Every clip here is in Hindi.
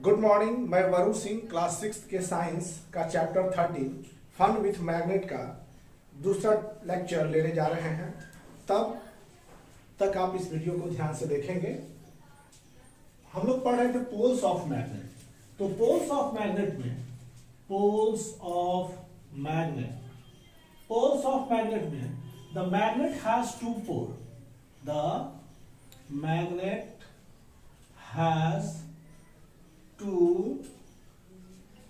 Good morning. मैं वरुण सिंह क्लास 6 के साइंस का चैप्टर 13 फन विथ मैग्नेट का दूसरा लेक्चर लेने जा रहे हैं। तब तक आप इस वीडियो को ध्यान से देखेंगे। हम लोग पढ़ रहे थे पोल्स ऑफ मैग्नेट। तो पोल्स ऑफ मैग्नेट में the magnet has two pole. The magnet has two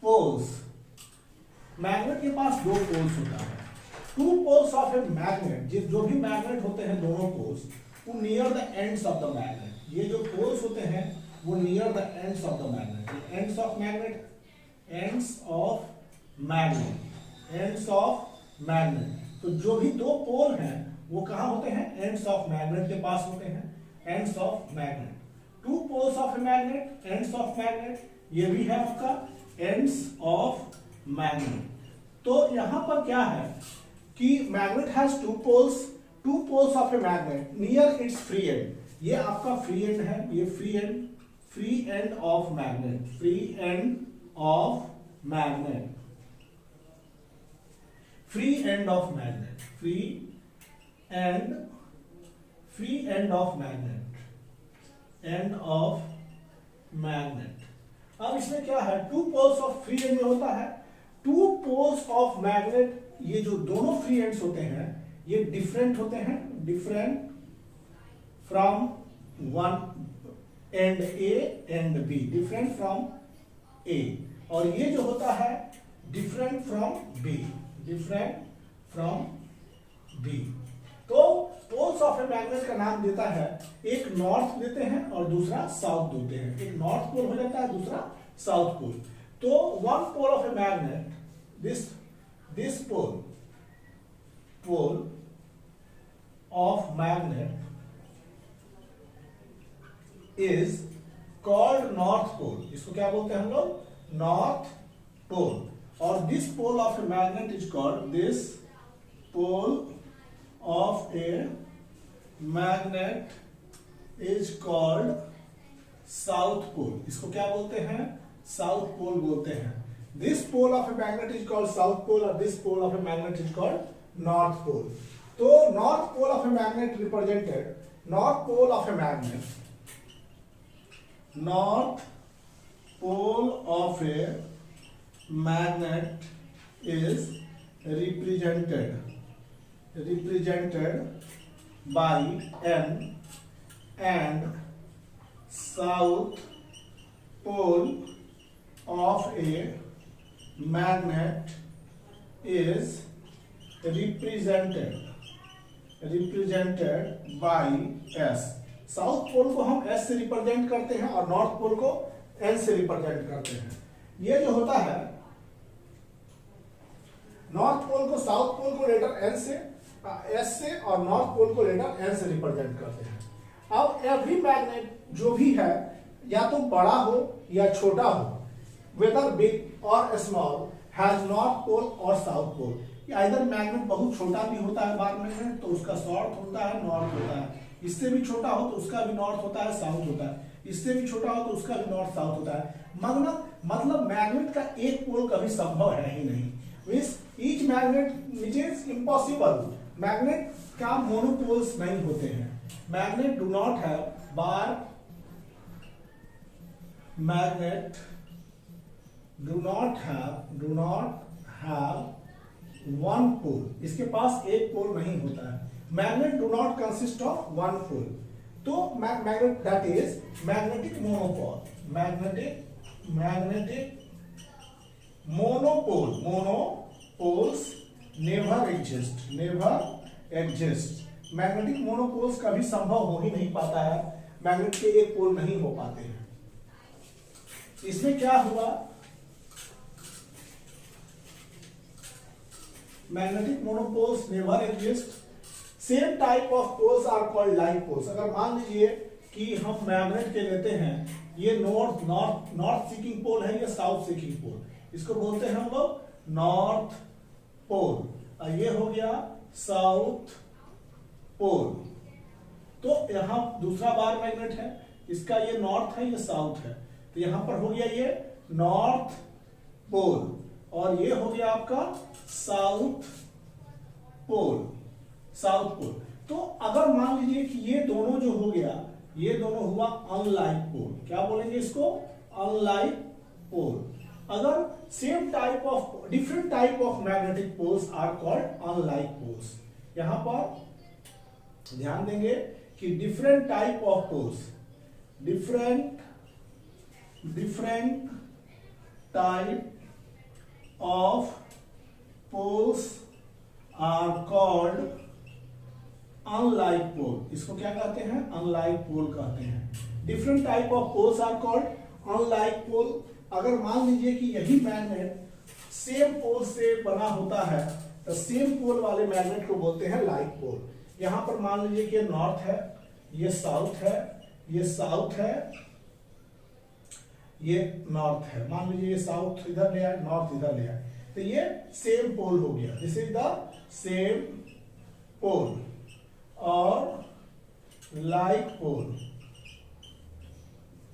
poles. Magnet के पास दो पोल्स होता है। Two poles of a magnet, जो भी मैग्नेट होते हैं दोनों पोल्स वो near the ends of the magnet. ये जो पोल्स होते हैं वो near the ends of the magnet. Ends of magnet, ends of magnet. तो जो भी दो पोल हैं वो कहां होते हैं? एंड्स ऑफ मैग्नेट के पास होते हैं। Ends of magnet. Two poles of a magnet, ends of magnet. ये भी है आपका एंड्स ऑफ मैग्नेट। तो यहां पर क्या है कि magnet has two poles of a magnet near its free end. ये आपका फ्री एंड है, ये free end of magnet. Free end of magnet. अब इसमें क्या है? Two poles of free end में होता है। टू पोल्स ऑफ मैग्नेट, ये जो दोनों फ्री एंड्स होते हैं ये डिफरेंट होते हैं, different from one and A and B, different from A. और ये जो होता है डिफरेंट फ्रॉम बी। तो पोल्स ऑफ ए मैग्नेट का नाम देता है, एक नॉर्थ देते हैं और दूसरा साउथ देते हैं। एक नॉर्थ पोल हो जाता है, दूसरा साउथ पोल। तो one pole of a magnet, this pole of magnet is called north pole. इसको क्या बोलते हैं हम लोग? North pole. और this pole of a magnet is called, this pole of a magnet is called south pole। इसको क्या बोलते हैं? साउथ पोल बोलते हैं। This pole of a magnet is called south pole और this pole of a magnet is called north pole। तो north pole of a magnet represented, north pole of a magnet is represented by N, and south pole of a magnet is represented by S। South pole को हम S से रिप्रेजेंट करते हैं और नॉर्थ पोल को N से रिप्रेजेंट करते हैं। ये जो होता है, नॉर्थ पोल को साउथ पोल को लेटर N से, S से, और नॉर्थ पोल को लेटर N से रिप्रेजेंट करते हैं। अब एवरी मैग्नेट जो भी है, या तो बड़ा हो या छोटा हो, वेदर बिग और स्मॉल, हैज नॉर्थ पोल और साउथ पोल। इधर मैग्नेट बहुत छोटा भी होता है बार मैग्नेट, तो उसका साउथ होता है, नॉर्थ होता है। इससे भी छोटा हो तो उसका भी नॉर्थ होता है, साउथ होता है। इससे भी छोटा हो तो उसका भी नॉर्थ साउथ होता है। मतलब मैग्नेट का एक पोल कभी संभव है ही नहीं। Each magnet which is impossible। Magnet का मोनोपोल्स नहीं होते हैं। Magnet do not have one pole. इसके पास एक पोल नहीं होता है। Magnet do not consist of one pole. तो magnet, that is magnetic monopole. Monopoles never exist. Magnetic monopoles कभी संभव हो ही नहीं पाता है। मैग्नेट के एक पोल नहीं हो पाते हैं। इसमें क्या हुआ? Magnetic monopoles never exist. Same type of poles are called like poles. अगर मान लीजिए कि हम मैग्नेट के लेते हैं, ये नॉर्थ सीकिंग पोल है, ये साउथ सीकिंग पोल, इसको बोलते हैं हम लोग नॉर्थ पोल, और ये हो गया साउथ पोल। तो यहां दूसरा बार मैग्नेट है, इसका ये नॉर्थ है, ये साउथ है। तो यहां पर हो गया ये नॉर्थ पोल और ये हो गया आपका साउथ पोल। South pole. तो अगर मान लीजिए कि ये दोनों जो हो गया, ये दोनों हुआ अनलाइक पोल, क्या बोलेंगे इसको? Unlike pole. अगर same type of different type of magnetic poles are called unlike poles. यहां पर ध्यान देंगे कि different type of poles, different type of poles are called unlike pole. इसको क्या कहते हैं? अनलाइक पोल कहते हैं। Different type of poles are called unlike pole. अगर मान लीजिए कि यही मैग्नेट सेम पोल से बना होता है तो सेम पोल वाले मैग्नेट को बोलते हैं लाइक पोल। यहां पर मान लीजिए कि ये नॉर्थ है, ये साउथ है, ये साउथ है, ये नॉर्थ है। मान लीजिए ये साउथ इधर ले आए, नॉर्थ इधर ले आए, तो ये सेम पोल हो गया। This is the same pole और लाइक पोल।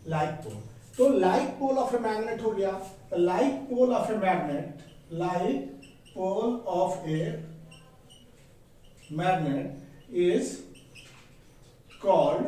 लाइक पोल, तो like pole of a magnet हो गया। Like pole of a magnet, like pole of a magnet is called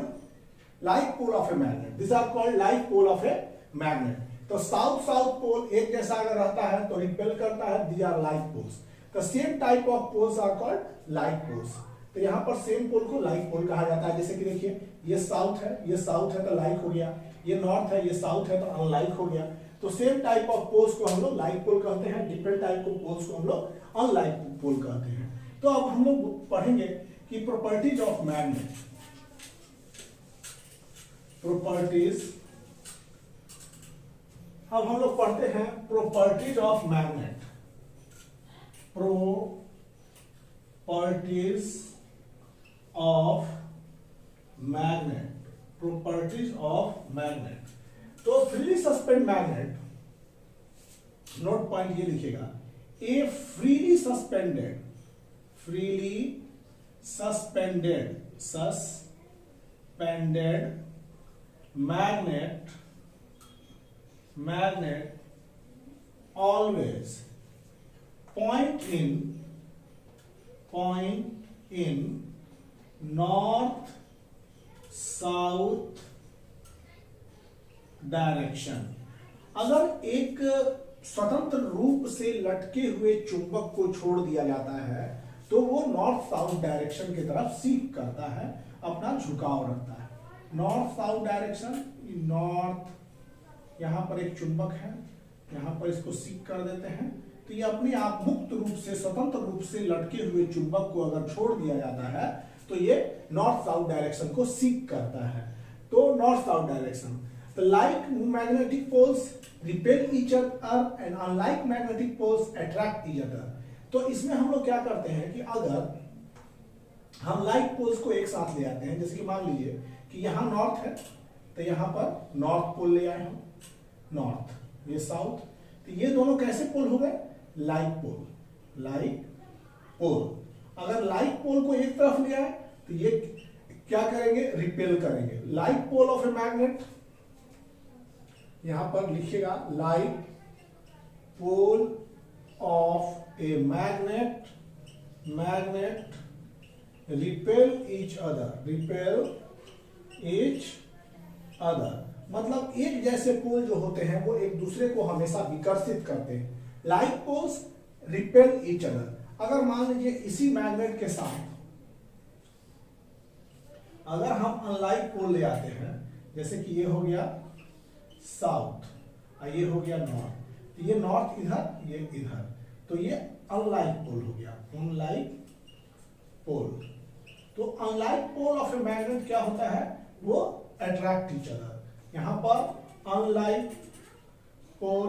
like pole of a magnet. This are called like pole of a magnet. तो साउथ साउथ पोल एक जैसा अगर रहता है तो रिपेल करता है, the are like poles. The same type of poles are called like poles. तो यहां पर सेम पोल को लाइक पोल कहा जाता है। जैसे कि देखिए ये साउथ है, ये साउथ है तो लाइक हो गया, ये नॉर्थ है, ये साउथ है तो अनलाइक हो गया। तो सेम टाइप ऑफ पोल्स को हम लोग लाइक पोल कहते हैं, डिफरेंट टाइप ऑफ पोल्स को हम लोग अनलाइक पोल कहते हैं। तो अब हम लोग पढ़ेंगे कि प्रॉपर्टीज ऑफ मैग्नेट, प्रॉपर्टीज। अब हम लोग पढ़ते हैं properties of magnet. Properties of magnet, properties of magnet. तो freely suspend magnet, note point ये लिखिएगा, a freely suspended magnet always point in north south direction. अगर एक स्वतंत्र रूप से लटके हुए चुंबक को छोड़ दिया जाता है तो वो नॉर्थ साउथ डायरेक्शन की तरफ सीक करता है, अपना झुकाव रखता है। नॉर्थ साउथ डायरेक्शन, नॉर्थ, यहां पर एक चुंबक है, यहां पर इसको सीक कर देते हैं तो ये अपने आप मुक्त रूप से, स्वतंत्र रूप से लटके हुए चुंबक को अगर छोड़ दिया जाता है तो ये नॉर्थ साउथ डायरेक्शन को सीक करता है। तो north south direction. The like magnetic poles repel each other and unlike magnetic poles attract each other। तो इसमें हम लोग क्या करते हैं कि अगर हम लाइक पोल्स को एक साथ ले आते हैं, जैसे कि मान लीजिए कि यहाँ नॉर्थ है तो यहाँ पर नॉर्थ पोल ले आए हम, नॉर्थ, ये साउथ, तो ये दोनों कैसे पोल हो गए? Like pole. Like pole. अगर लाइक पोल को एक तरफ ले आए तो ये क्या करेंगे? रिपेल करेंगे। Like pole of a magnet, यहां पर लिखिएगा like pole of a magnet, repel each other, मतलब एक जैसे पोल जो होते हैं वो एक दूसरे को हमेशा विकर्षित करते हैं। Like poles repel each other. अगर मान लीजिए इसी मैग्नेट के साथ अगर हम अनलाइक पोल ले आते हैं, जैसे कि ये हो गया साउथ और ये हो गया नॉर्थ, तो ये नॉर्थ इधर, ये इधर, तो ये अनलाइक पोल हो गया, अनलाइक पोल। तो unlike pole of a magnet क्या होता है? वो अट्रैक्ट ईच अदर। यहां पर unlike pole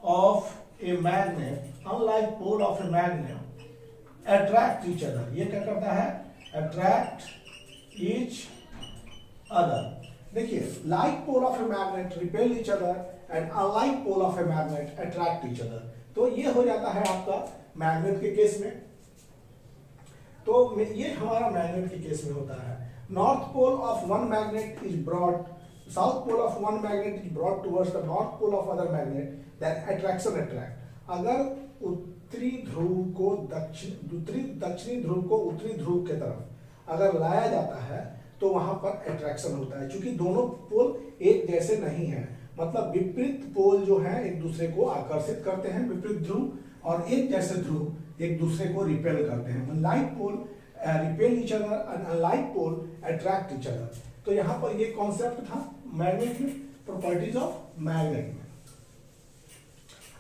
of a magnet, unlike pole of a magnet attract each other. ये क्या करता है? Attract each other. देखिए, like pole of a magnet repel each other and unlike pole of a magnet attract each other. तो ये हो जाता है आपका मैग्नेट के केस में। तो ये हमारा मैग्नेट के केस में होता है। North pole of one magnet is brought south pole of one magnet is brought towards the north pole of other magnet, then attraction attract. अगर उत्तरी ध्रुव को दक्षिणी ध्रुव को उत्तरी ध्रुव के तरफ अगर लाया जाता है तो वहां पर अट्रैक्शन होता है, क्योंकि दोनों पोल एक जैसे नहीं है, मतलब विपरीत पोल जो है एक दूसरे को आकर्षित करते हैं, विपरीत ध्रुव, और एक जैसे ध्रुव एक दूसरे को रिपेल करते हैं। Like pole repel each other and unlike pole attract each other. तो यहाँ पर ये कॉन्सेप्ट था मैग्नेट में, प्रॉपर्टीज ऑफ मैग्नेट में।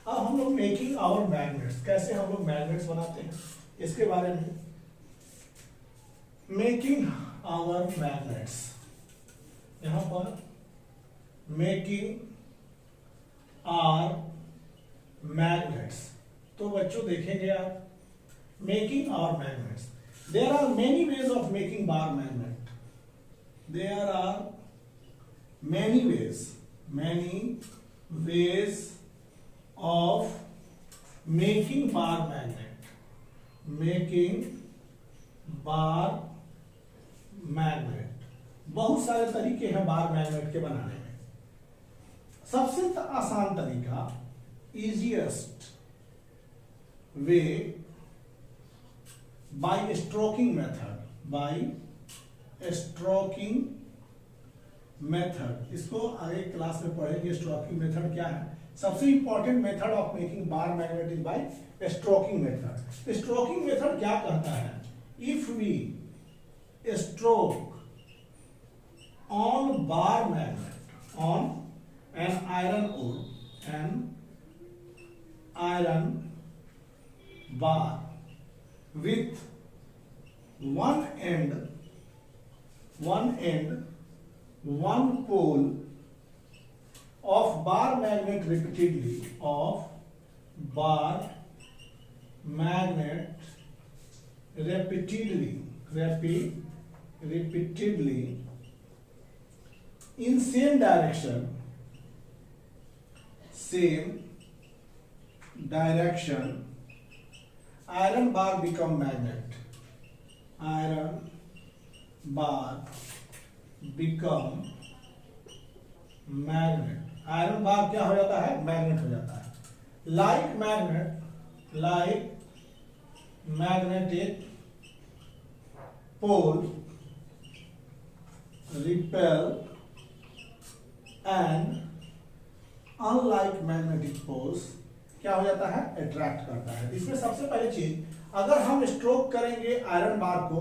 अब हम लोग मेकिंग आवर मैग्नेट्स, कैसे हम लोग मैग्नेट्स बनाते हैं इसके बारे में। मेकिंग आवर मैग्नेट्स, यहां पर मेकिंग आर मैग्नेट्स, तो बच्चों देखेंगे आप making our magnets, there are many ways of making bar magnet, there are many ways of making bar magnet, making bar magnet. बहुत सारे तरीके हैं बार मैग्नेट के बनाने में। सबसे आसान तरीका, easiest way, by stroking method, by stroking method. इसको आगे क्लास में पढ़ेंगे स्ट्रोकिंग मेथड क्या है। सबसे important method of making bar magnet is by stroking method. Stroking method क्या कहता है, if we stroke on bar magnet, on an iron bar with one pole of bar magnet repeatedly, of bar magnet repeatedly in same direction, iron bar become magnet, iron bar become magnet, iron bar क्या हो जाता है, मैग्नेट हो जाता है। Like magnetic pole repel and unlike magnetic poles क्या हो जाता है, अट्रैक्ट करता है। इसमें सबसे पहली चीज, अगर हम स्ट्रोक करेंगे आयरन बार को,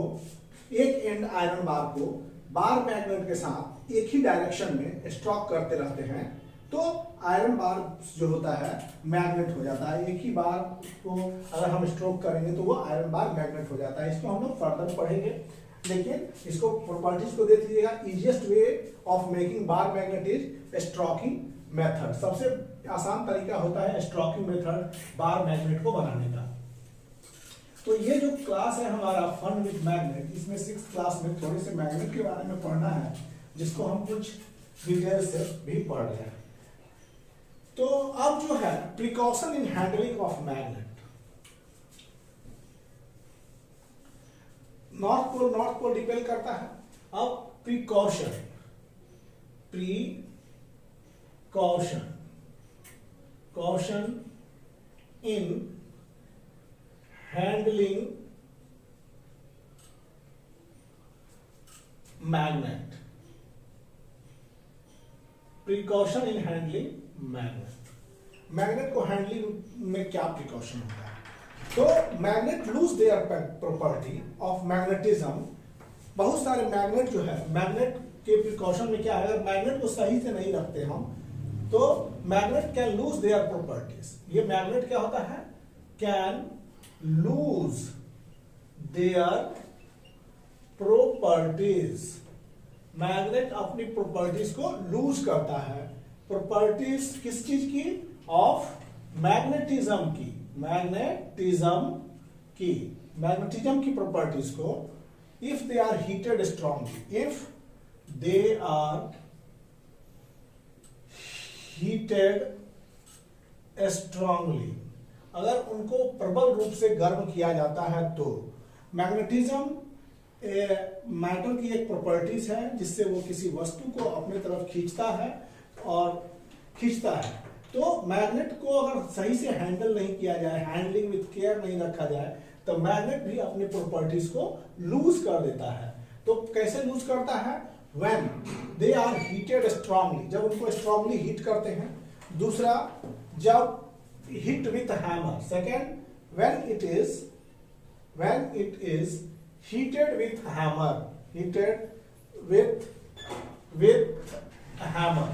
एक एंड आयरन बार को बार मैग्नेट के साथ एक ही डायरेक्शन में स्ट्रोक करते रहते हैं, तो आयरन बार जो होता है मैग्नेट हो जाता है। एक ही बार को अगर हम स्ट्रोक करेंगे तो वो आयरन बार मैग्नेट हो जाता है। इसको हम लोग फर्दर पढ़ेंगे, लेकिन इसको प्रॉपर्टीज को देख लीजिएगा। Easiest way of making bar magnet is stroking method. सबसे आसान तरीका होता है स्ट्रोकिंग मेथड बार मैग्नेट को बनाने का। तो ये जो क्लास है हमारा फन विद मैग्नेट, इसमें 6th क्लास में थोड़े से मैग्नेट के बारे में पढ़ना है, जिसको हम कुछ डिटेल से भी पढ़ रहे हैं। तो अब जो है precaution in handling of magnet, north pole repel करता है। अब precaution in handling magnet, precaution in handling magnet को हैंडलिंग में क्या प्रिकॉशन होता है। तो magnet lose their property of magnetism. बहुत सारे मैग्नेट जो है, मैग्नेट के प्रिकॉशन में क्या है, अगर मैग्नेट को सही से नहीं रखते हम तो magnet can lose their properties. ये मैग्नेट क्या होता है, can lose their properties. Magnet अपनी प्रॉपर्टीज को लूज करता है। प्रॉपर्टीज किस चीज की, ऑफ मैग्नेटिज्म की, मैग्नेटिज्म की प्रॉपर्टीज को, if they are heated strongly, if they are heated strongly, अगर उनको प्रबल रूप से गर्म किया जाता है तो मैग्नेटिज्म मैटर की एक प्रॉपर्टीज है जिससे वो किसी वस्तु को अपने तरफ खींचता है और खींचता है। तो मैग्नेट को अगर सही से हैंडल नहीं किया जाए, हैंडलिंग विथ केयर नहीं रखा जाए, तो मैग्नेट भी अपनी प्रॉपर्टीज को लूज कर देता है। तो कैसे लूज करता है? When they are heated strongly, जब उनको स्ट्रांगली हीट करते हैं। दूसरा, जब hit with hammer. Second, when it is heated with hammer, heated with hammer,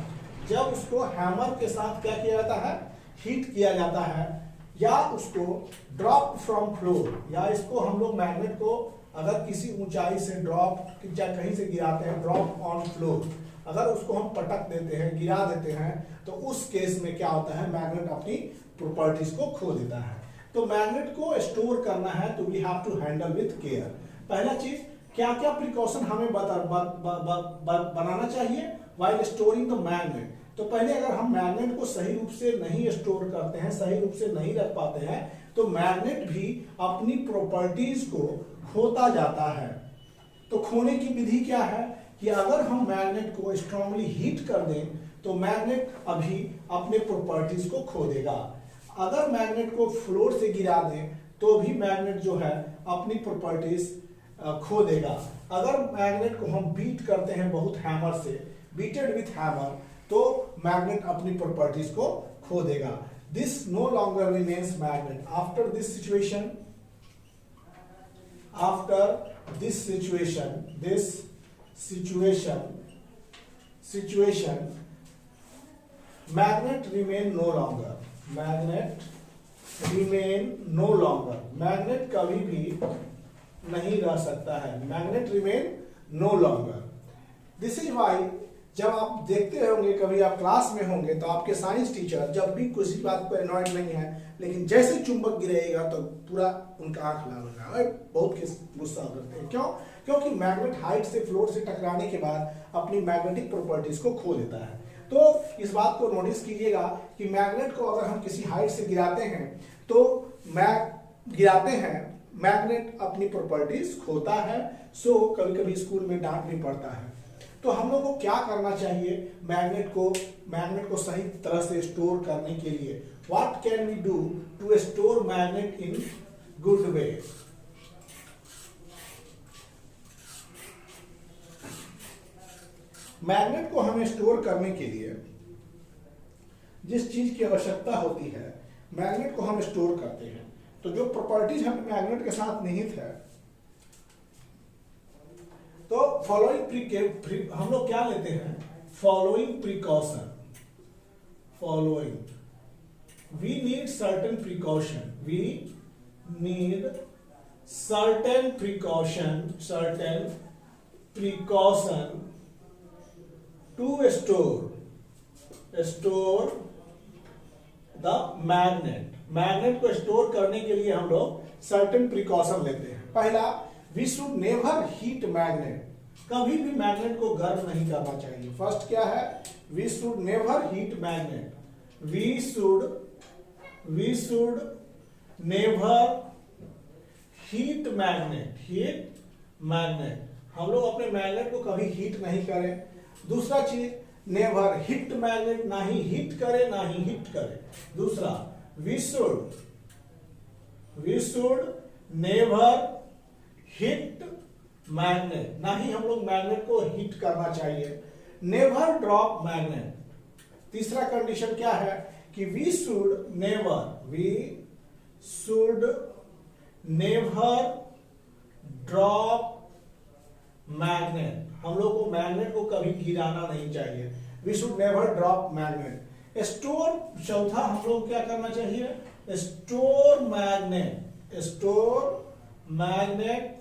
जब उसको हैमर के साथ क्या किया जाता है? हीट किया जाता है। या उसको ड्रॉप फ्रॉम फ्लोर, या इसको हम लोग मैग्नेट को अगर किसी ऊंचाई से ड्रॉप या कहीं से गिराते हैं, ड्रॉप ऑन फ्लोर, अगर उसको हम पटक देते हैं, गिरा देते हैं, तो उस केस में क्या होता है? मैग्नेट अपनी प्रॉपर्टीज को खो देता है। तो मैग्नेट को स्टोर करना है तो we have to handle with care. पहला चीज, क्या क्या प्रिकॉशन हमें बनाना चाहिए व्हाइल स्टोरिंग द मैग्नेट। तो पहले अगर हम मैग्नेट को सही रूप से नहीं स्टोर करते हैं, सही रूप से नहीं रख पाते हैं, तो मैग्नेट भी अपनी प्रॉपर्टीज को खोता जाता है। तो खोने की विधि क्या है कि अगर हम मैग्नेट को स्ट्रांगली हीट कर दें तो मैग्नेट अभी अपने प्रॉपर्टीज को खो देगा। अगर मैग्नेट को फ्लोर से गिरा दें तो भी मैग्नेट जो है अपनी प्रॉपर्टीज खो देगा। अगर मैग्नेट को हम बीट करते हैं बहुत हैमर से, बीटेड विथ हैमर, तो मैग्नेट अपनी प्रॉपर्टीज को खो देगा। This no longer remains magnet. After this situation magnet remain no longer. Magnet कभी भी नहीं रह सकता है। Magnet remain no longer. This is why जब आप देखते होंगे, कभी आप क्लास में होंगे, तो आपके साइंस टीचर जब भी किसी बात पर अनॉयड नहीं है, लेकिन जैसे चुंबक गिरेगा तो पूरा उनका आंख लाल होगा और बहुत गुस्सा करते हैं। क्यों? क्योंकि मैग्नेट हाइट से फ्लोर से टकराने के बाद अपनी मैग्नेटिक प्रॉपर्टीज को खो देता है। तो इस बात को नोटिस कीजिएगा कि मैग्नेट को अगर हम किसी हाइट से गिराते हैं, मैग्नेट अपनी प्रॉपर्टीज खोता है। सो कभी कभी स्कूल में डांट भी पड़ता है। तो हम लोग को क्या करना चाहिए मैग्नेट को सही तरह से स्टोर करने के लिए? What can we do to store magnet in good way? Magnet को हमें स्टोर करने के लिए जिस चीज की आवश्यकता होती है, मैग्नेट को हम स्टोर करते हैं। तो जो प्रॉपर्टीज हम मैग्नेट के साथ निहित है, तो फॉलोइंग हम लोग क्या लेते हैं? Following precaution. We need certain precaution to store the magnet को स्टोर करने के लिए हम लोग सर्टेन प्रिकॉशन लेते हैं। पहला, we should never heat magnet. कभी भी मैग्नेट को गर्म नहीं करना चाहिए। फर्स्ट क्या है? We should never heat magnet. We should never heat magnet. हम लोग अपने मैग्नेट को कभी हीट नहीं करें। दूसरा चीज, नेवर हिट मैग्नेट, ना ही हिट करे ना ही हिट करे। दूसरा, we should never hit magnet, ना ही हम लोग मैग्नेट को हिट करना चाहिए। Never drop magnet. तीसरा कंडीशन क्या है कि we should never drop magnet. हम लोग को मैग्नेट को कभी गिराना नहीं चाहिए। We should never drop magnet. Store, चौथा हम लोग क्या करना चाहिए? Store magnet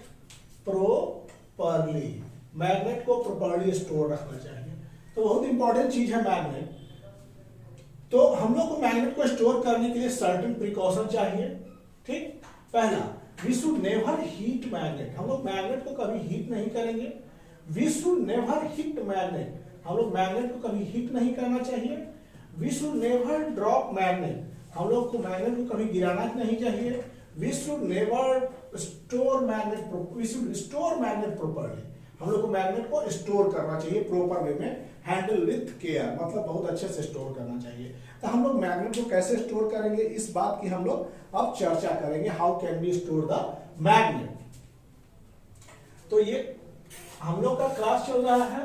properly. मैग्नेट को प्रॉपर्ली स्टोर रखना चाहिए। तो बहुत इंपॉर्टेंट चीज है मैग्नेट। तो हम लोग को मैग्नेट को स्टोर करने के लिए सर्टेन प्रिकॉशन चाहिए। ठीक, पहला, we should never heat magnet. हम लोग मैग्नेट को कभी हीट नहीं करेंगे। We should never hit magnet. हम लोग मैग्नेट को कभी हिट नहीं करना चाहिए। We should never drop magnet. हम लोग को मैग्नेट को कभी गिराना नहीं चाहिए। We should never store magnet, we should store magnet properly. हम लोग को मैग्नेट को स्टोर करना चाहिए प्रॉपर वे में, हैंडल विथ केयर, मतलब बहुत अच्छे से स्टोर करना चाहिए। तो हम लोग मैग्नेट को कैसे स्टोर करेंगे, इस बात की हम लोग अब चर्चा करेंगे, how can we store the magnet. तो ये हम लोग का क्लास चल रहा है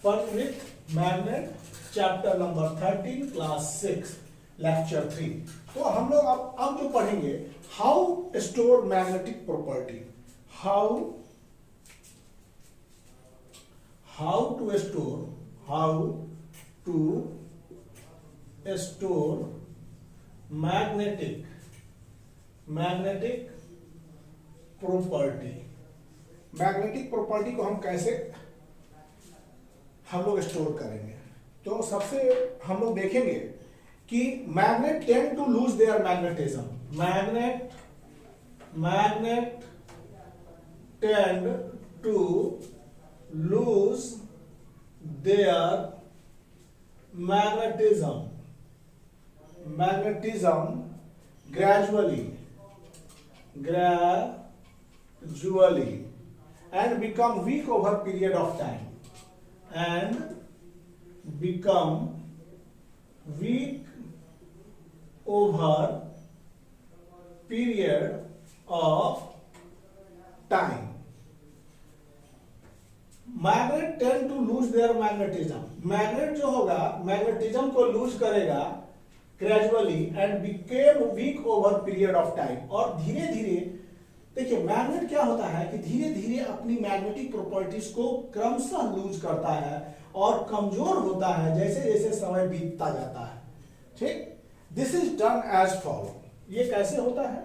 fun with magnet, chapter number 13, class 6, lecture 3। तो हम लोग अब जो पढ़ेंगे, how store magnetic property, how to store magnetic property. Magnetic property को हम कैसे हम लोग स्टोर करेंगे। तो सबसे हम लोग देखेंगे कि magnet tend to lose their magnetism, magnet tend to lose their magnetism gradually and become weak over period of time, magnet tend to lose their magnetism, magnet जो होगा मैग्नेटिज्म को लूज करेगा gradually and became weak over period of time, और धीरे धीरे, देखिए मैग्नेट क्या होता है कि धीरे धीरे अपनी मैग्नेटिक प्रॉपर्टीज को क्रमशः लूज करता है और कमजोर होता है जैसे जैसे समय बीतता जाता है। ठीक, this is done as follow. ये कैसे होता है,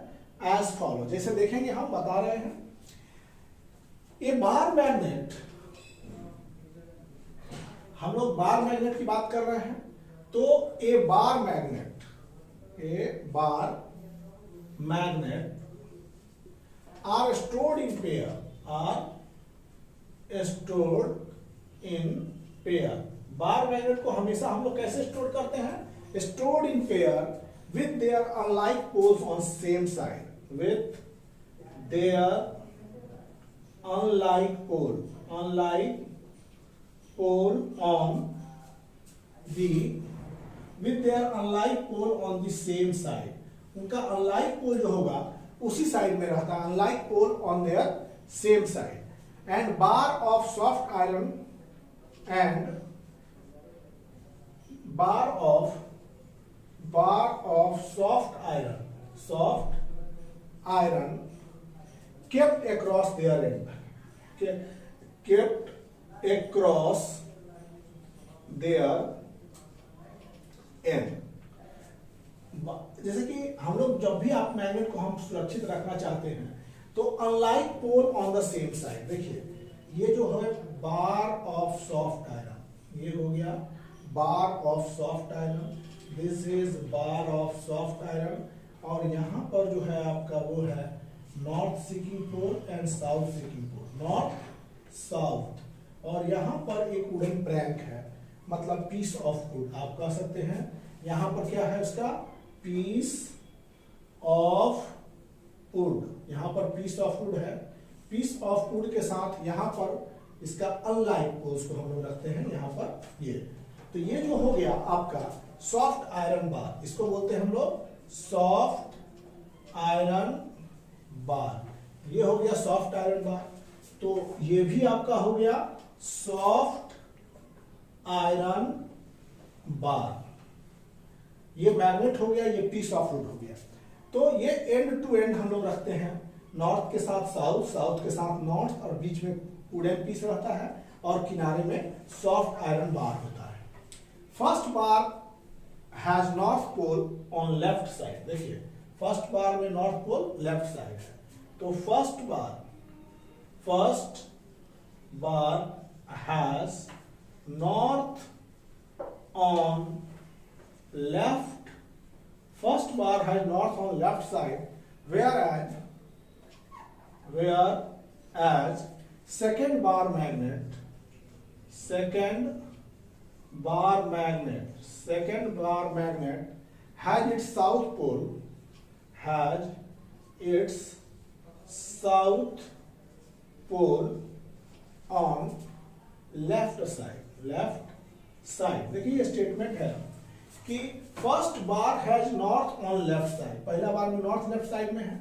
एज फॉलो, जैसे देखेंगे हम बता रहे हैं। ये बार मैग्नेट, हम लोग बार मैग्नेट की बात कर रहे हैं, तो a bar magnet are stored in pair, bar magnet को हमेशा हम लोग कैसे स्टोर करते हैं, stored in pair with their unlike poles on same side, with their unlike pole on with their unlike pole on the same side, उनका unlike pole जो होगा उसी साइड में रहता है, unlike pole on their same side, and bar of soft iron kept across their end, जैसे कि हम लोग जब भी आप मैग्नेट को हम सुरक्षित रखना चाहते हैं तो unlike pole on the same side, देखिए ये जो है बार ऑफ सॉफ्ट आयरन, ये हो गया bar of soft iron, this is bar of soft iron, और यहाँ पर जो है आपका वो है north seeking pole and south seeking pole, north south, और यहाँ पर एक वुडन प्लैंक है, मतलब पीस ऑफ वुड आप कह सकते हैं। यहाँ पर क्या है उसका, पीस ऑफ वुड, यहाँ पर पीस ऑफ वुड है, पीस ऑफ वुड के साथ यहाँ पर इसका अनलाइक पोल्स को हम लोग रखते हैं यहाँ पर ये। तो ये जो हो गया आपका सॉफ्ट आयरन बार, इसको बोलते हैं हम लोग सॉफ्ट आयरन बार, ये हो गया सॉफ्ट आयरन बार। तो ये भी आपका हो गया सॉफ्ट आयरन बार, ये मैग्नेट हो गया, ये पीस ऑफ वुड हो गया। तो ये एंड टू एंड हम लोग रखते हैं, नॉर्थ के साथ साउथ, साउथ के साथ नॉर्थ, और बीच में वुडन पीस रहता है, और किनारे में सॉफ्ट आयरन बार होता है। First bar has north pole on left side, देखिए फर्स्ट बार में नॉर्थ पोल लेफ्ट साइड है, तो first bar has north on left, first bar has north on left side, whereas second bar magnet has its south pole its south pole on left side। देखिए ये स्टेटमेंट है कि first bar has north on left side, पहला बार में नॉर्थ लेफ्ट साइड में है,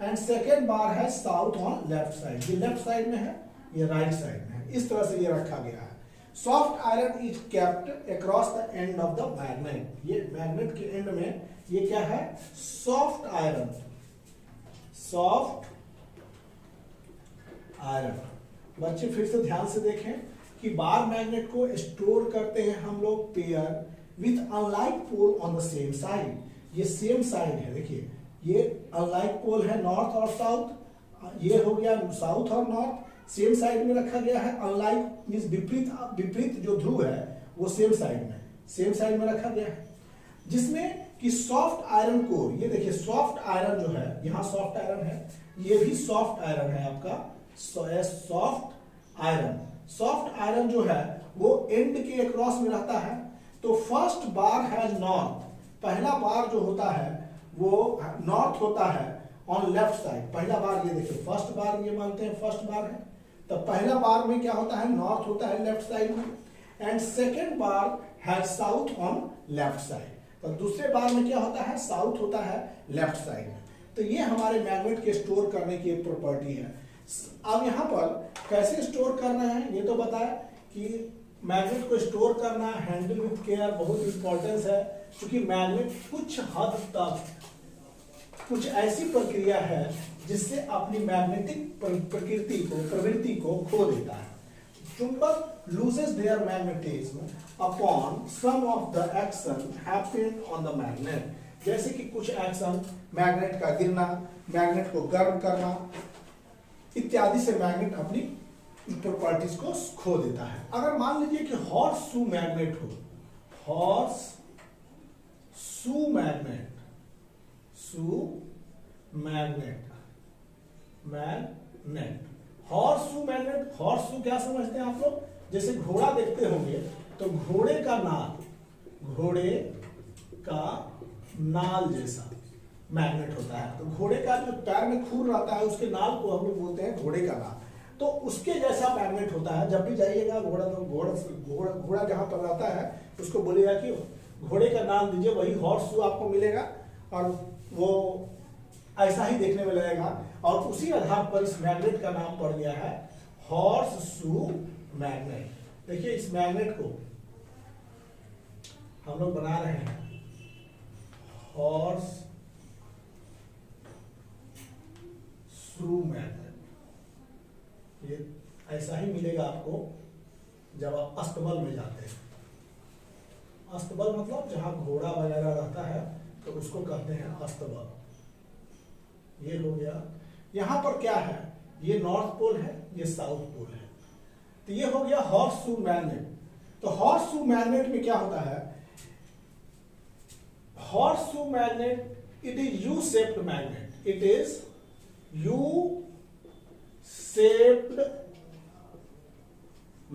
एंड सेकेंड बार है साउथ ऑन लेफ्ट साइड, ये लेफ्ट साइड में है, ये राइट साइड में है। इस तरह से ये रखा गया है। Soft iron is kept across the end of the magnet, ये मैग्नेट के एंड में ये क्या है, सॉफ्ट आयरन, सॉफ्ट आयरन। बच्चे फिर से ध्यान से देखें कि बार मैग्नेट को स्टोर करते हैं हम लोग pair with unlike pole on the same side, ये सेम साइड है। देखिए ये अनलाइक पोल है नॉर्थ और साउथ, ये हो गया साउथ और नॉर्थ, सेम साइड में रखा गया है। अनलाइक मींस विपरीत जो ध्रुव है वो सेम साइड में रखा गया है, जिसमें कि सॉफ्ट आयरन कोर, ये देखिए सॉफ्ट आयरन जो है, यहाँ सॉफ्ट आयरन है, ये भी सॉफ्ट आयरन है आपका, सॉफ्ट आयरन जो है वो एंड के अक्रॉस में रहता है। तो फर्स्ट बार हैज नॉर्थ, पहला बार जो होता है वो नॉर्थ होता है ऑन लेफ्ट साइड, पहला बार ये देखिए फर्स्ट बार, ये मानते हैं फर्स्ट बार है, तो पहला बार में क्या होता है, नॉर्थ होता है लेफ्ट साइड में, एंड सेकेंड बार है साउथ ऑन लेफ्ट साइड, तो दूसरे बार में क्या होता है, साउथ होता है लेफ्ट साइड में। तो ये हमारे मैग्नेट के स्टोर करने की एक प्रॉपर्टी है। अब यहाँ पर कैसे स्टोर करना है ये तो बताया कि मैग्नेट को स्टोर करना, हैंडल विथ केयर बहुत इंपॉर्टेंस है, क्योंकि मैग्नेट कुछ हद तक कुछ ऐसी प्रक्रिया है जिससे अपनी मैग्नेटिक प्रवृत्ति को खो देता है। चुंबक loses their magnetism upon some of the action happened on the magnet, जैसे कि कुछ एक्शन, मैग्नेट का गिरना, मैग्नेट को गर्म करना इत्यादि से मैग्नेट अपनी प्रॉपर्टीज को खो देता है। अगर मान लीजिए कि हॉर्स शू मैग्नेट हो, horse shoe magnet, horse shoe magnet, horse shoe क्या समझते हैं आप लोग, जैसे घोड़ा देखते होंगे तो घोड़े का नाल जैसा मैग्नेट होता है। तो घोड़े का जो पैर में खूर रहता है उसके नाल को हम लोग बोलते हैं घोड़े का नाल, तो उसके जैसा मैग्नेट होता है। जब भी जाइएगा घोड़ा जहां पर रहता है उसको बोलिएगा कि घोड़े का नाम दीजिए, वही हॉर्स शू आपको मिलेगा और वो ऐसा ही देखने में लगेगा, और उसी आधार पर इस मैग्नेट का नाम पड़ गया है हॉर्स शू मैग्नेट। देखिए इस मैग्नेट को हम लोग बना रहे हैं हॉर्स शू मैग्नेट, ये ऐसा ही मिलेगा आपको जब आप अस्तबल में जाते हैं। अस्तबल मतलब जहां घोड़ा वगैरह रहता है तो उसको कहते हैं अस्तबल। ये हो गया। यहां पर क्या है, ये नॉर्थ पोल है, ये साउथ पोल है, तो ये हो गया हॉर्स शू मैग्नेट। तो हॉर्स शू मैग्नेट में क्या होता है, horse shoe magnet it is U shaped magnet, it is U shaped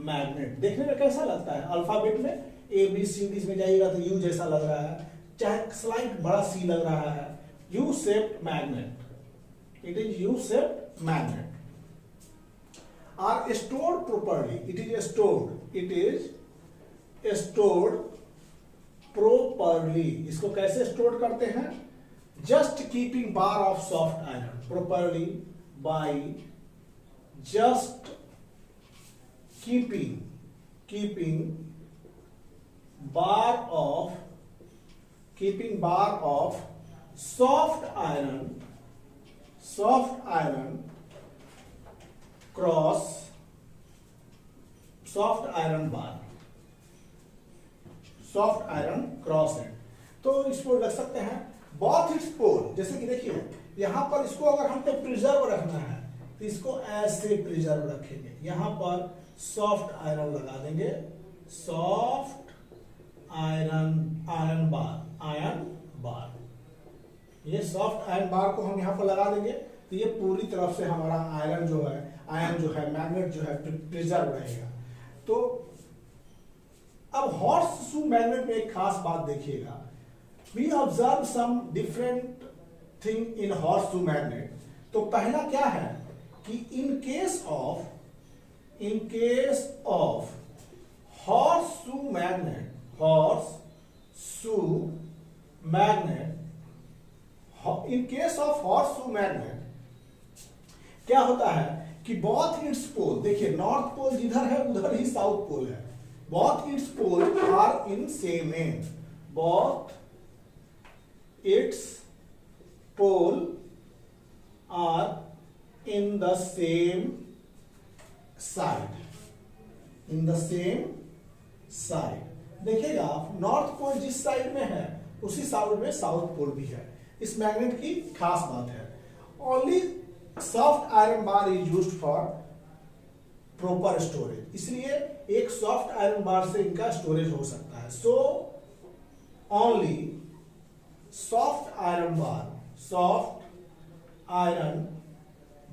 magnet. देखने में कैसा लगता है, अल्फाबेट में ए बी सी डी में जाइएगा तो यू जैसा लग रहा है, चाहे स्लाइट बड़ा सी लग रहा है, U shaped magnet, it is U shaped magnet are stored properly, it is stored properly. इसको कैसे स्टोर करते हैं, just keeping bar of soft iron properly by just keeping bar of soft iron cross soft iron cross है। तो इसको रख सकते हैं both its pole, जैसे कि देखिए यहां पर इसको अगर हमको प्रिजर्व रखना है तो इसको ऐसे प्रिजर्व रखेंगे, यहां पर सॉफ्ट आयरन लगा देंगे, सॉफ्ट आयरन बार, ये सॉफ्ट आयरन बार को हम यहां पर लगा देंगे तो ये पूरी तरफ से हमारा आयरन जो है मैग्नेट जो है प्रिजर्व रहेगा। तो अब हॉर्स शू मैग्नेट में एक खास बात देखिएगा, we observe some different thing in horse shoe magnet. तो पहला क्या है कि in case of horse shoe magnet, in case of horse shoe magnet क्या होता है कि बोथ इट्स पोल, देखिए नॉर्थ पोल जिधर है उधर ही साउथ पोल है, both its pole are in same end, both its pole are in the same side, देखिएगा आप नॉर्थ पोल जिस साइड में है उसी साइड में साउथ पोल भी है। इस मैग्नेट की खास बात है। Only soft iron bar is used for proper storage, इसलिए एक सॉफ्ट आयरन बार से इनका स्टोरेज हो सकता है। So only soft iron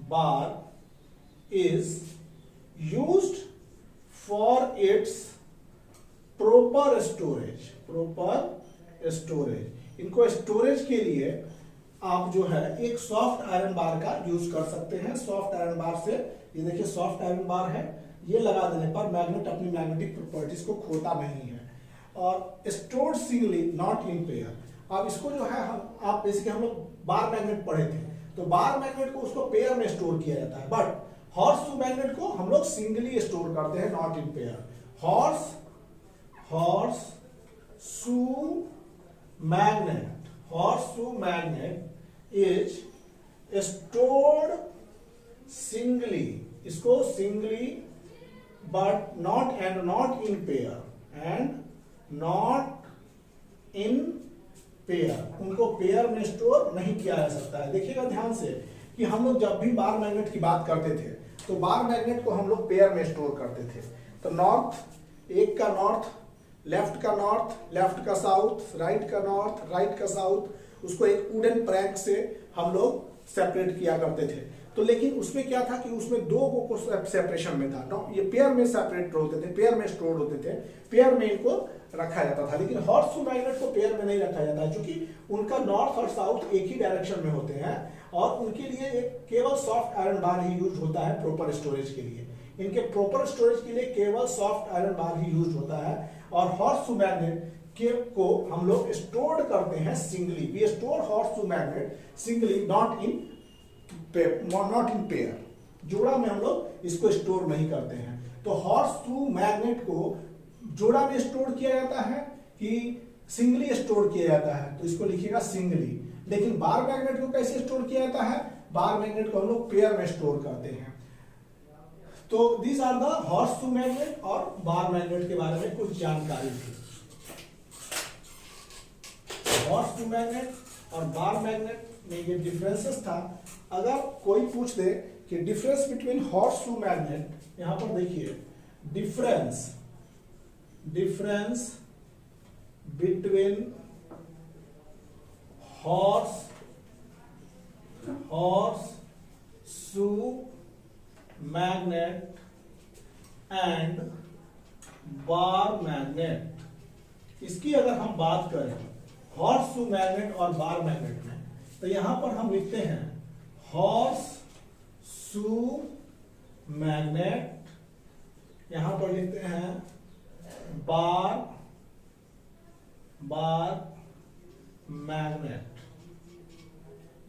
bar is used for its proper storage. इनको स्टोरेज के लिए आप जो है एक सॉफ्ट आयरन बार का यूज कर सकते हैं। सॉफ्ट आयरन बार से, ये देखिए सॉफ्ट आयरन बार है, ये लगा देने पर मैग्नेट अपनी मैग्नेटिक प्रॉपर्टीज को खोता नहीं है। और stored singly not in pair. अब इसको जो है आप बेसिकली हम लोग बार मैग्नेट पढ़े थे, तो बार मैग्नेट को उसको पेयर में स्टोर किया जाता है, बट हॉर्स शू मैग्नेट को हम लोग सिंगली स्टोर करते हैं, not in pair. Horse shoe magnet is stored singly, इसको singly but not in pair, उनको पेयर में स्टोर नहीं किया जा सकता है। देखिएगा ध्यान से कि हम लोग जब भी बार मैग्नेट की बात करते थे तो बार मैग्नेट को हम लोग पेयर में स्टोर करते थे। तो नॉर्थ, एक का नॉर्थ, लेफ्ट का नॉर्थ, लेफ्ट का साउथ, राइट का नॉर्थ, राइट का साउथ, उसको एक वुडन प्रैंक से हम लोग सेपरेट किया करते थे। तो लेकिन उसमें क्या था कि उसमें दो को सेपरेशन में था, ये पेयर में सेपरेट होते थे, पेयर में स्टोर होते थे, पेयर में इनको रखा जाता था। लेकिन हॉर्स शू मैग्नेट को पेयर में नहीं रखा जाता है, क्योंकि उनका नॉर्थ और साउथ एक ही डायरेक्शन में होते हैं और उनके लिए एक केवल सॉफ्ट आयरन बार ही यूज होता है प्रॉपर स्टोरेज के लिए। इनके प्रॉपर स्टोरेज के लिए केवल सॉफ्ट आयरन बार ही यूज होता है। और हॉर्स शू मैग्नेट को हम लोग स्टोर करते हैं singly. We store horse shoe magnet singly, not in pair, जोड़ा में हम लोग इसको स्टोर नहीं करते हैं। तो हॉर्स शू मैग्नेट को जोड़ा में स्टोर किया जाता है कि सिंगली स्टोर किया जाता है, तो इसको लिखिएगा सिंगली। लेकिन बार मैग्नेट को कैसे स्टोर किया जाता है? बार मैग्नेट को हम लोग पेयर में स्टोर करते हैं। तो these are the horse shoe magnet और बार मैग्नेट के बारे में कुछ जानकारी थी। हॉर्स शू मैग्नेट और बार मैग्नेट में ये डिफरेंसेस था। अगर कोई पूछ दे कि difference between horse shoe magnet, यहां पर देखिए difference between horse shoe magnet and bar magnet, इसकी अगर हम बात करें हॉर्स शू मैग्नेट और बार मैग्नेट में, तो यहां पर हम लिखते हैं हॉर्स शू मैग्नेट, यहां पर लिखते हैं बार मैग्नेट।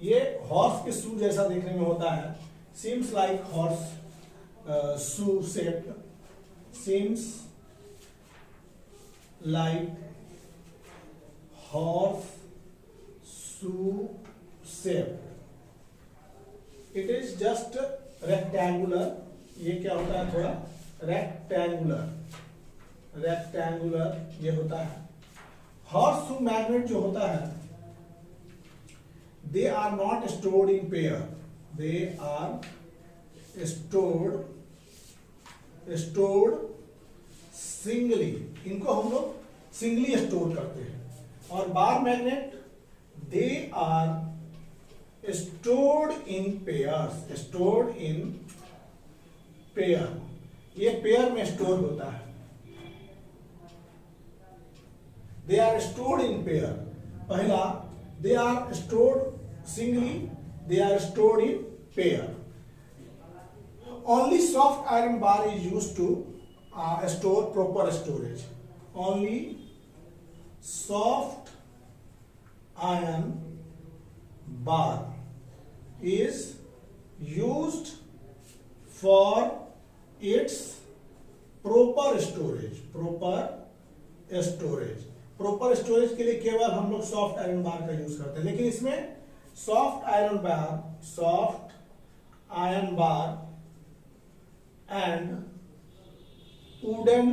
ये हॉर्स के शू जैसा देखने में होता है, seems like horse shoe shape, seems like horse shoe shape. It is just rectangular, ये क्या होता है? थोड़ा रेक्टेंगुलर ये होता है। हॉर्स शू मैग्नेट जो होता है, they are not stored in pair, they are stored singly, इनको हम लोग सिंगली स्टोर करते हैं। और bar magnet they are stored in pair, ये पेयर में स्टोर होता है। They are stored in pair, पहला they are stored singly, they are stored in pair. Only soft iron bar is used to store proper storage. Only soft iron bar is used for its proper storage. Proper storage के लिए केवल हम लोग सॉफ्ट आयरन बार का यूज करते हैं, लेकिन इसमें soft iron bar and wooden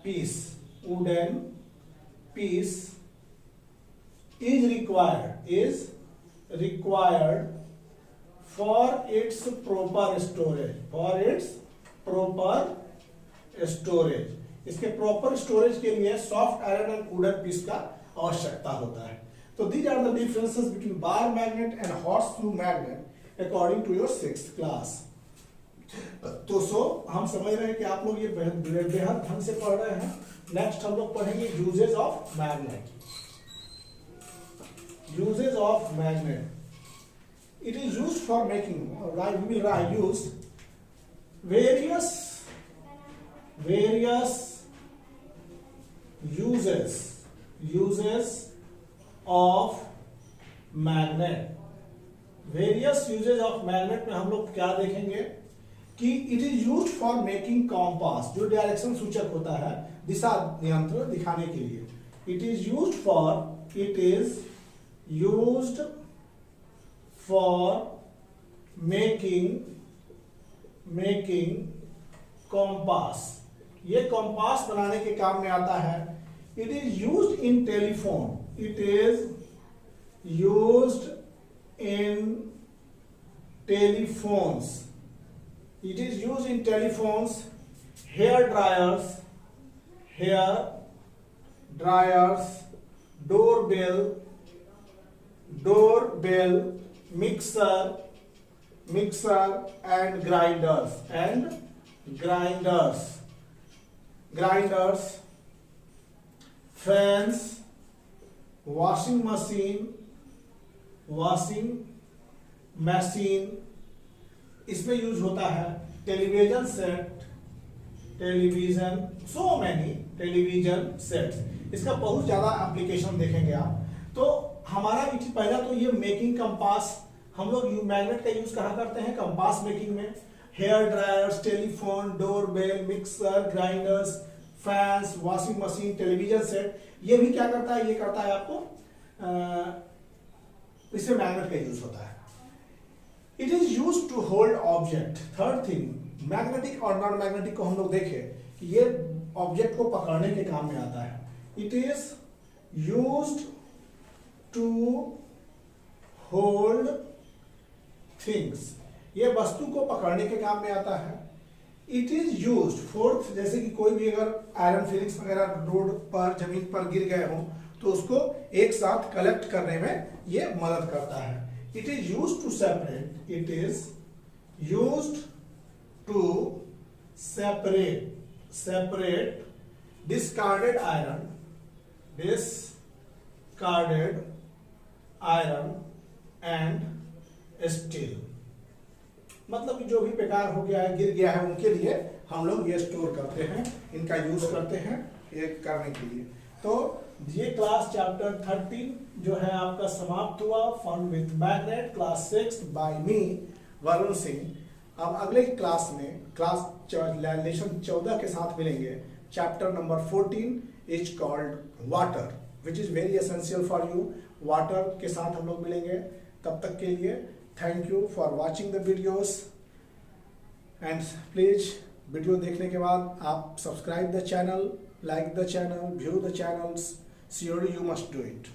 piece is required for its proper storage. इसके प्रॉपर स्टोरेज के लिए soft iron and wooden piece का आवश्यकता होता है. तो these are the differences between bar magnet and हॉट स्क्रू magnet according to your 6th class. तो हम समझ रहे हैं कि आप लोग ये बेहद ढंग से पढ़ रहे हैं. नेक्स्ट हम लोग पढ़ेंगे uses of magnet. It is used for making, we will use various uses of magnet. Various uses of magnet में हम लोग क्या देखेंगे कि it is used for making compass, जो डायरेक्शन सूचक होता है दिशा नियंत्रण दिखाने के लिए. It is used for making compass. ये कंपास बनाने के काम में आता है. It is used in telephone. It is used in telephones. Hair dryers, doorbell, mixer and grinders, fans, washing machine इसमें यूज होता है. Television set, so many television sets, इसका बहुत ज्यादा एप्लीकेशन देखेंगे आप. तो हमारा पहला तो ये मेकिंग कंपास, हम लोग मैग्नेट का यूज कहाँ करते हैं? कंपास मेकिंग में. Hair dryers, telephone, doorbell, mixer, grinders, fans, washing machine, television set, ये भी क्या करता है? ये करता है आपको इसमें मैग्नेट का यूज होता है. It is use to hold object. Third thing, magnetic और नॉन मैग्नेटिक को हम लोग देखें कि ये ऑब्जेक्ट को पकड़ने के काम में आता है. It is used to hold things, ये वस्तु को पकड़ने के काम में आता है. It is used. फोर्थ, जैसे कि कोई भी अगर आयरन फिलिंग्स वगैरह रोड पर, जमीन पर गिर गए हों तो उसको एक साथ कलेक्ट करने में ये मदद करता है. It is used to separate discarded iron and steel. मतलब कि जो भी बेकार हो गया है, गिर गया है, उनके लिए हम लोग ये स्टोर करते हैं, इनका यूज करते हैं ये करने के लिए. तो ये क्लास चैप्टर 13 जो है आपका समाप्त हुआ. Fun with magnet class 6 by me Varun Singh. अब अगले क्लास में लेसन 14 के साथ मिलेंगे. Chapter number 14 is called water, which is very essential for you. Water के साथ हम लोग मिलेंगे. तब तक के लिए thank you for watching the videos and please video देखने के बाद आप subscribe the channel, like the channel, view the channels. Surely you must do it.